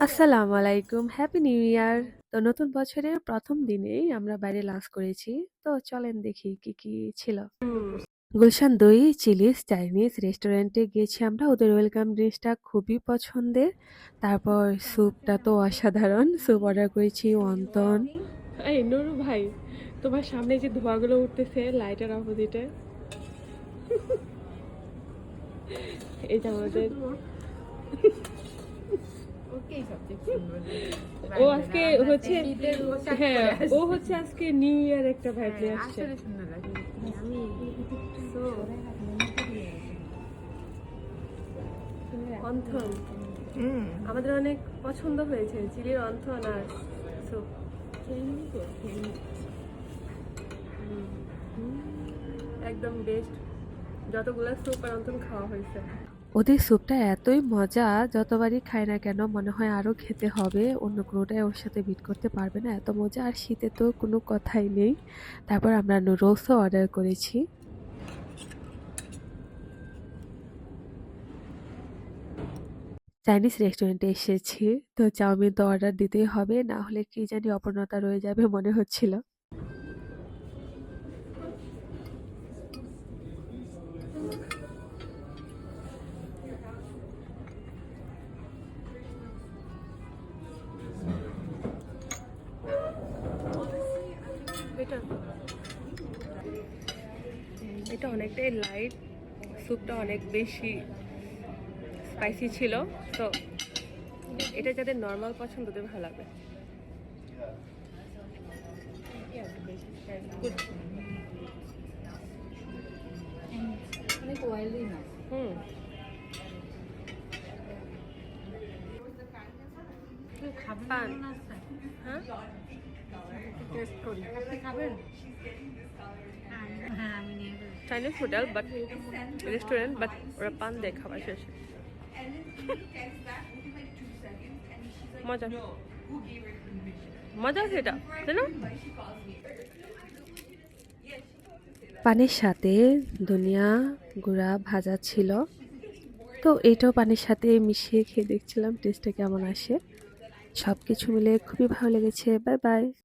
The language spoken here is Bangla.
আসসালামু আলাইকুম, হ্যাপি নিউ ইয়ার। তো নতুন বছরের প্রথম দিনেই আমরা বাইরে লাঞ্চ করেছি। তো চলেন দেখি কি কি ছিল। গুলশান দই চিলিস চাইনিজ রেস্টুরেন্টে গিয়েছি আমরা, ওদের ওয়েলকাম ড্রিঙ্কসটা খুবই পছন্দের। তারপর স্যুপটা তো অসাধারণ, স্যুপ অর্ডার করেছি ওয়ান্টন। এই নুরু ভাই, তোমার সামনে যে ধোঁয়াগুলো উঠতেছে লাইটের অপোজিটে, এটা আমাদের ও আজকে হচ্ছে, হ্যাঁ ও হচ্ছে আজকে নিউ ইয়ার একটা ভাইব নিয়ে আসছে। অন্থন আমাদের অনেক পছন্দ হয়েছে, চিলির অন্থন আর স্যুপ। একদম বেস্ট, যতগুলা স্যুপ আর অন্থন খাওয়া হয়েছে। ওদের স্যুপটা এতই মজা, যতবারই খাই না কেন মনে হয় আরো খেতে হবে, অন্য কোনোটাই ওর সাথে বিট করতে পারবে না, এত মজা। আর শীতে তো কোনো কথাই নেই। তারপর আমরা নুডলসও অর্ডার করেছি। চাইনিজ রেস্টুরেন্টে এসেছি, তো চাউমিন তো অর্ডার দিতেই হবে, না হলে কি জানি অপূর্ণতা রয়ে যাবে মনে হচ্ছিল। এটা এটা অনেকটাই লাইট, স্যুপটা অনেক বেশি স্পাইসি ছিল। তো এটা যাদের নর্মাল পছন্দ ওদের ভালো লাগবে। অনেক অয়েলি না। হুম, খাবেন পান। না আজকে? হ্যাঁ, টেস্ট করি। আপনি খাবেন? হ্যাঁ, আমি নিয়ে ফেলছি। Chinese hotel but restaurant, but ওরা পান দেয় খাবার শেষে। মজা মজা আছে এটা, তাই না? পানির সাথে ধনিয়া গুঁড়া ভাজা ছিল, তো এটাও পানির সাথে মিশিয়ে খেয়ে দেখছিলাম টেস্টটা কেমন আসে। সবকিছু মিলে খুবই ভালো লেগেছে। Bye bye.